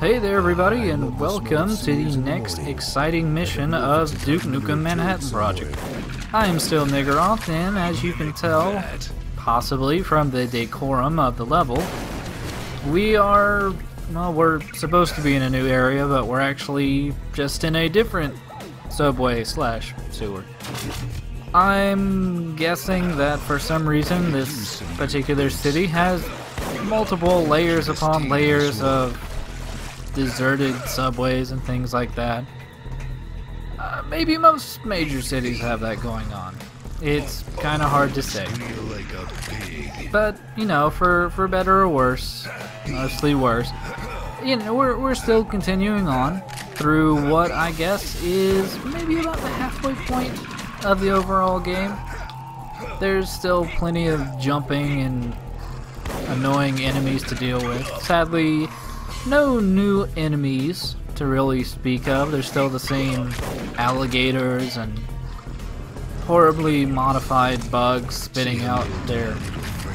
Hey there everybody, and welcome to the next exciting mission of Duke Nukem Manhattan Project. I am still Niggeroth, and as you can tell, possibly from the decorum of the level, we're supposed to be in a new area, but we're actually just in a different subway slash sewer. I'm guessing that for some reason this particular city has multiple layers upon layers of deserted subways and things like that. Maybe most major cities have that going on. It's kind of hard to say. But, you know, for better or worse, mostly worse, you know, we're still continuing on through what I guess is maybe about the halfway point of the overall game. There's still plenty of jumping and annoying enemies to deal with. Sadly, no new enemies to really speak of. There's still the same alligators and horribly modified bugs spitting out their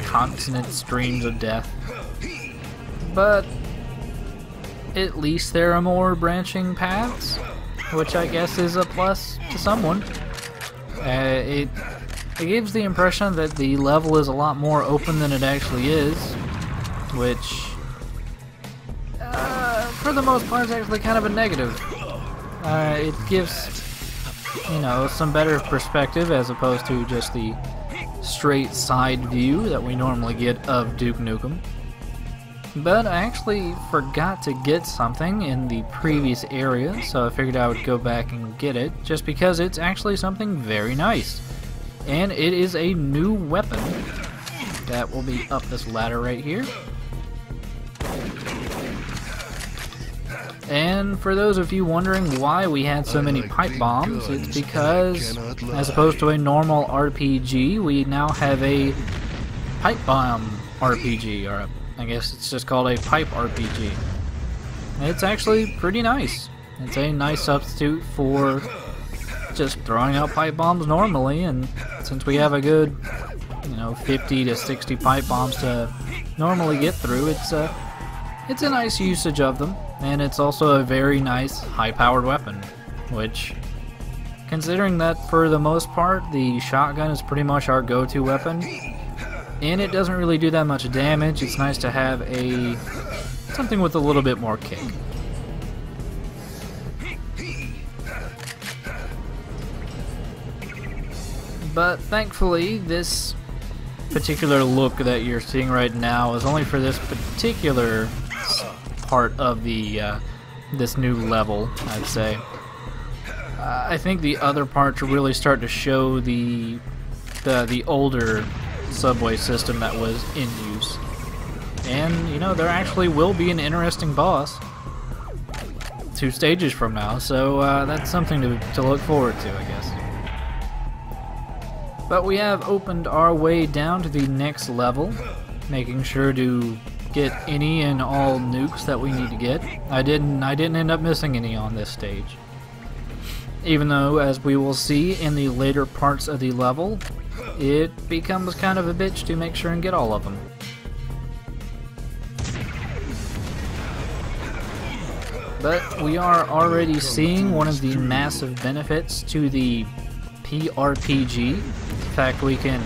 constant streams of death. But at least there are more branching paths, which I guess is a plus to someone. It gives the impression that the level is a lot more open than it actually is, which for the most part is actually kind of a negative. It gives, you know, some better perspective as opposed to just the straight side view that we normally get of Duke Nukem. But I actually forgot to get something in the previous area, so I figured I would go back and get it, just because it's actually something very nice. And it is a new weapon that will be up this ladder right here. And for those of you wondering why we had so many pipe bombs, it's because, as opposed to a normal RPG, we now have a pipe bomb RPG, or I guess it's just called a pipe RPG. It's actually pretty nice. It's a nice substitute for just throwing out pipe bombs normally, and since we have a good, you know, 50 to 60 pipe bombs to normally get through, it's a nice usage of them. And it's also a very nice high-powered weapon, which, considering that for the most part the shotgun is pretty much our go-to weapon, and it doesn't really do that much damage, it's nice to have something with a little bit more kick. But thankfully, this particular look that you're seeing right now is only for this particular part of the this new level, I'd say. I think the other parts really start to show the older subway system that was in use. And, you know, there actually will be an interesting boss 2 stages from now, so that's something to look forward to, I guess. But we have opened our way down to the next level, making sure to get any and all nukes that we need to get. I didn't end up missing any on this stage. Even though, as we will see in the later parts of the level, it becomes kind of a bitch to make sure and get all of them. But we are already seeing one of the massive benefits to the PRPG. In fact, we can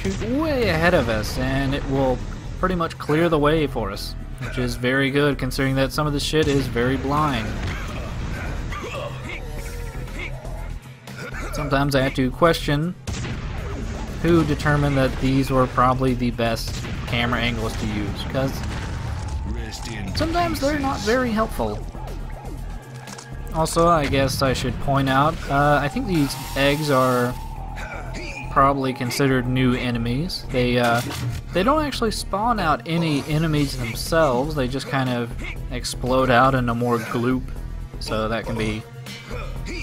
shoot way ahead of us and it will pretty much clear the way for us, which is very good considering that some of the shit is very blind. Sometimes I have to question who determined that these were probably the best camera angles to use, because sometimes they're not very helpful. Also, I guess I should point out, I think these eggs are probably considered new enemies. They don't actually spawn out any enemies themselves, they just kind of explode out into more gloop, so that can be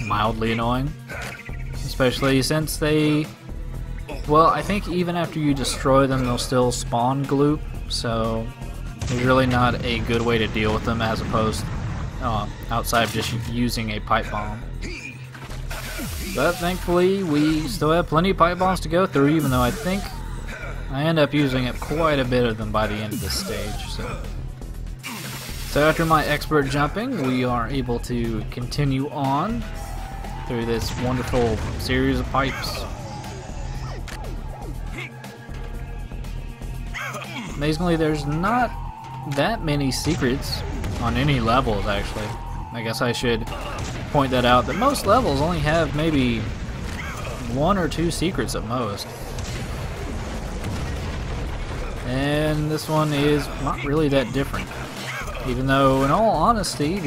mildly annoying. Especially since well, I think even after you destroy them they'll still spawn gloop, so it's really not a good way to deal with them as opposed outside of just using a pipe bomb. But thankfully, we still have plenty of pipe bombs to go through, even though I think I end up using up quite a bit of them by the end of this stage. So So after my expert jumping, we are able to continue on through this wonderful series of pipes. Amazingly, there's not that many secrets on any levels, actually. I guess I should point that out, that most levels only have maybe 1 or 2 secrets at most. And this one is not really that different. Even though, in all honesty,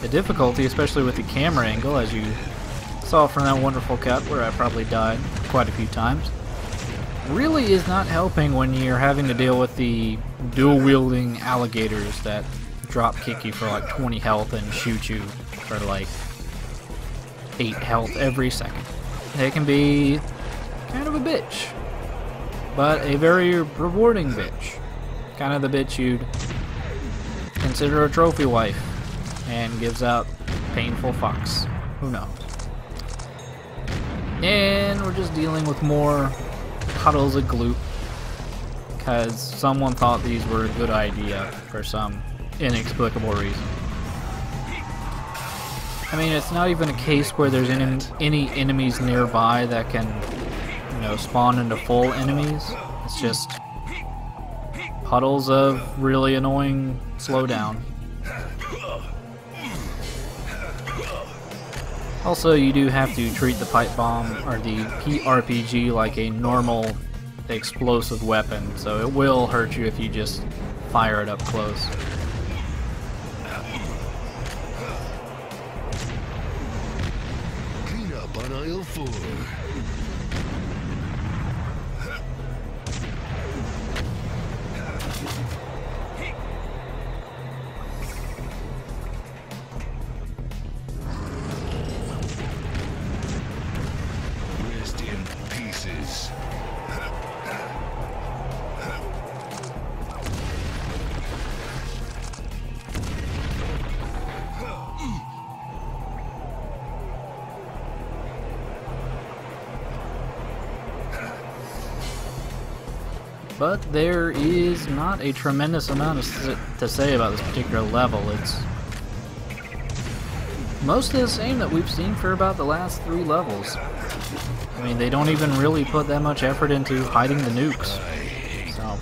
the difficulty, especially with the camera angle, as you saw from that wonderful cut where I probably died quite a few times, really is not helping when you're having to deal with the dual-wielding alligators that drop kick you for like 20 health and shoot you for like 8 health every second. They can be kind of a bitch, but a very rewarding bitch. Kind of the bitch you'd consider a trophy wife and gives out painful fucks. Who knows? And we're just dealing with more puddles of gloop because someone thought these were a good idea for some inexplicable reason. I mean, it's not even a case where there's any enemies nearby that can, you know, spawn into full enemies. It's just puddles of really annoying slowdown. Also, you do have to treat the pipe bomb or the PRPG like a normal explosive weapon, so it will hurt you if you just fire it up close. Clean up on aisle 4. Rest in pieces. But there is not a tremendous amount to say about this particular level. It's most of the same that we've seen for about the last 3 levels. I mean, they don't even really put that much effort into hiding the nukes. So,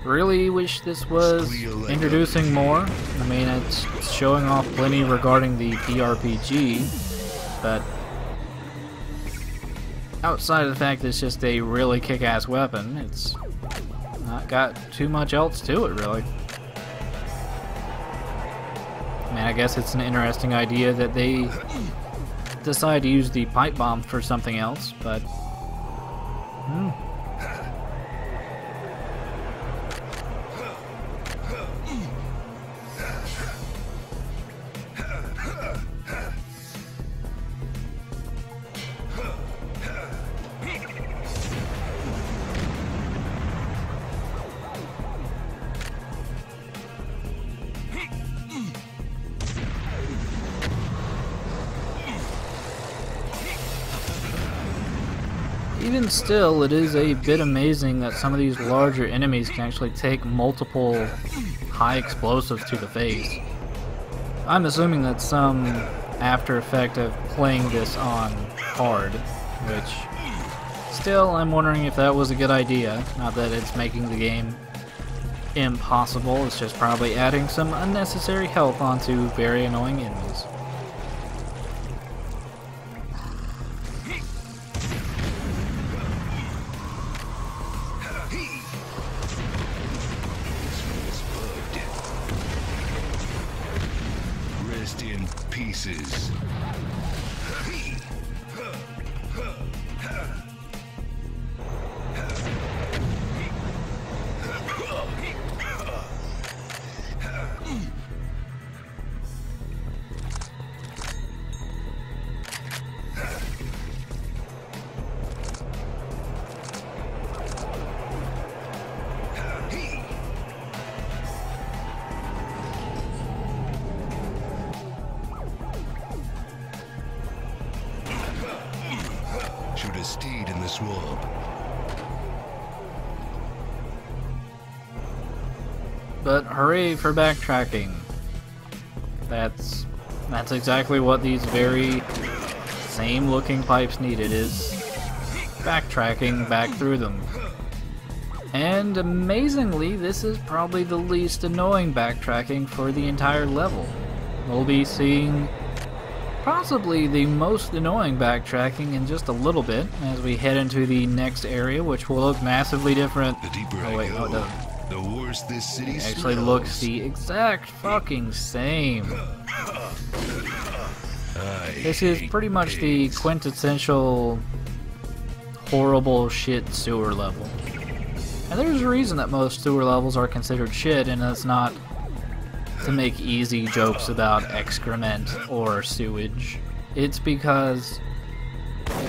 really wish this was introducing more. I mean, it's showing off plenty regarding the PRPG, but outside of the fact that it's just a really kick-ass weapon, it's not got too much else to it, really. I mean, I guess it's an interesting idea that they decide to use the pipe bomb for something else, but even still, it is a bit amazing that some of these larger enemies can actually take multiple high explosives to the face. I'm assuming that's some after effect of playing this on hard, which still I'm wondering if that was a good idea. Not that it's making the game impossible, it's just probably adding some unnecessary health onto very annoying enemies. Rest in pieces. Shoot a steed in the swamp. But hooray for backtracking. That's exactly what these very same looking pipes needed, is backtracking back through them. And amazingly, this is probably the least annoying backtracking for the entire level. We'll be seeing possibly the most annoying backtracking in just a little bit as we head into the next area, which will look massively different. The deeper Oh wait, I no it go, doesn't. the worse this city Actually smells. looks the exact fucking same. This is pretty much the quintessential horrible shit sewer level. And there's a reason that most sewer levels are considered shit, and it's not to make easy jokes about excrement or sewage. It's because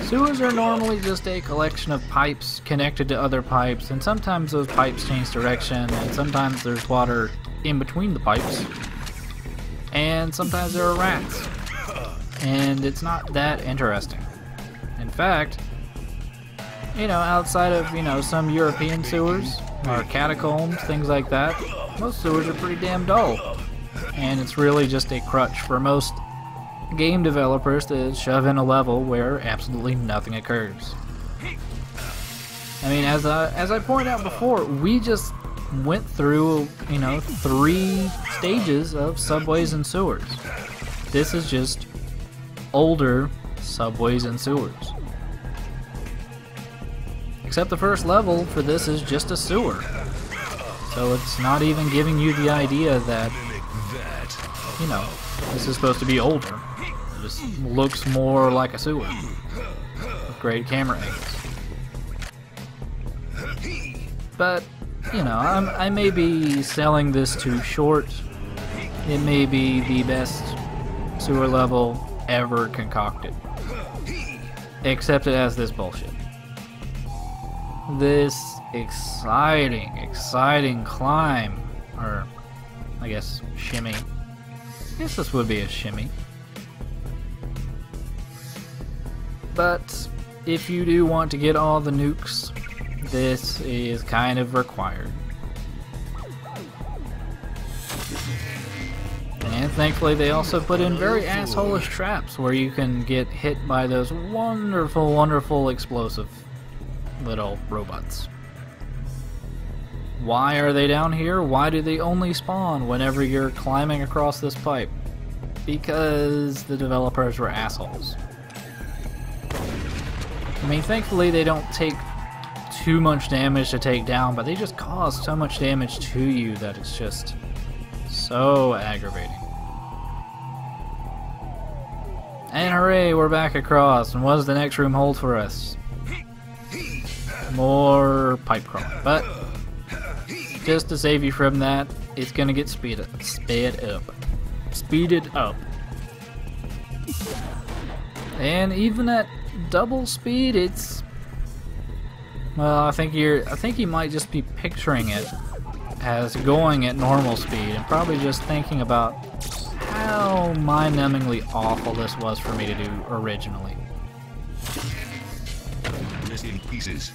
sewers are normally just a collection of pipes connected to other pipes, and sometimes those pipes change direction, and sometimes there's water in between the pipes, and sometimes there are rats. And it's not that interesting. In fact, you know, outside of, you know, some European sewers or catacombs, things like that, most sewers are pretty damn dull. And it's really just a crutch for most game developers to shove in a level where absolutely nothing occurs. I mean, as I pointed out before, we just went through, you know, 3 stages of subways and sewers. This is just older subways and sewers. Except the first level for this is just a sewer. So it's not even giving you the idea that, you know, this is supposed to be older. It just looks more like a sewer with great camera angles. But, you know, I may be selling this too short. It may be the best sewer level ever concocted. Except it has this bullshit. This exciting climb, or I guess shimmy. I guess this would be a shimmy. But if you do want to get all the nukes, this is kind of required. And thankfully they also put in very asshole-ish traps where you can get hit by those wonderful explosive little robots. Why are they down here? Why do they only spawn whenever you're climbing across this pipe? Because the developers were assholes. I mean, thankfully they don't take too much damage to take down, but they just cause so much damage to you that it's just so aggravating. And hooray, we're back across, and what does the next room hold for us? More pipe crawling, but just to save you from that, it's gonna get speeded up. And even at double speed, it's, well, I think you might just be picturing it as going at normal speed and probably just thinking about how mind-numbingly awful this was for me to do originally. Rest in pieces.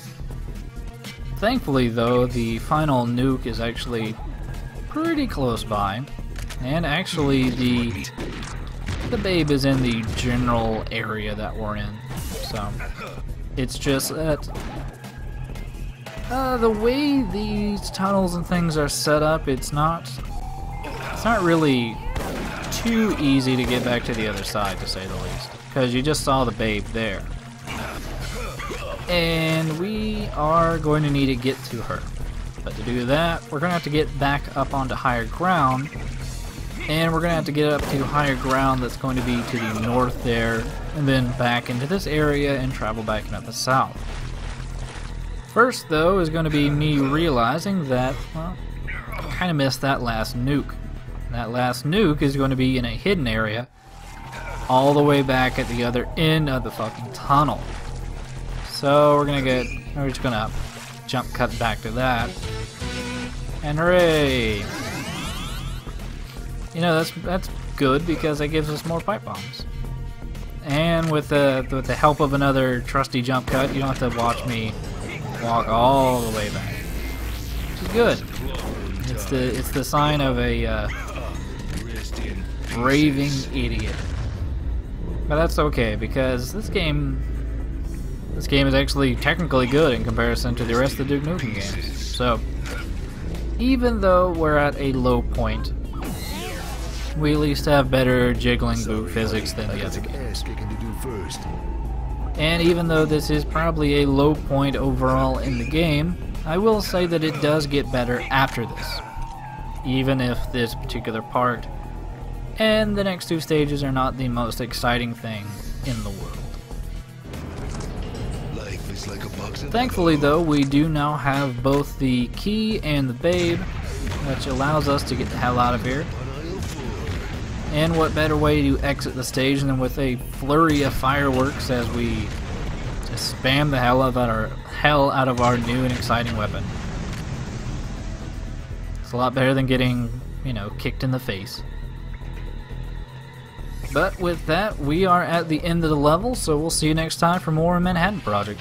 Thankfully, though, the final nuke is actually pretty close by, and actually the babe is in the general area that we're in. So it's just that the way these tunnels and things are set up, it's not really too easy to get back to the other side, to say the least, because you just saw the babe there. And we are going to need to get to her. But to do that, we're going to have to get back up onto higher ground. And we're going to have to get up to higher ground that's going to be to the north there. And then back into this area and travel back into the south. First, though, is going to be me realizing that, well, I kind of missed that last nuke. That last nuke is going to be in a hidden area all the way back at the other end of the fucking tunnel. So we're just gonna jump cut back to that. And hooray! You know, that's good because it gives us more pipe bombs. And with the help of another trusty jump cut, you don't have to watch me walk all the way back. Which is good. It's the sign of a raving idiot. But that's okay, because this game is actually technically good in comparison to the rest of the Duke Nukem games. So, even though we're at a low point, we at least have better jiggling boot physics than the other games. And even though this is probably a low point overall in the game, I will say that it does get better after this. Even if this particular part and the next two stages are not the most exciting thing in the world. Thankfully though, we do now have both the key and the babe, which allows us to get the hell out of here. And what better way to exit the stage than with a flurry of fireworks as we just spam the hell out of our new and exciting weapon. It's a lot better than getting, you know, kicked in the face. But with that, we are at the end of the level, so we'll see you next time for more Manhattan Project.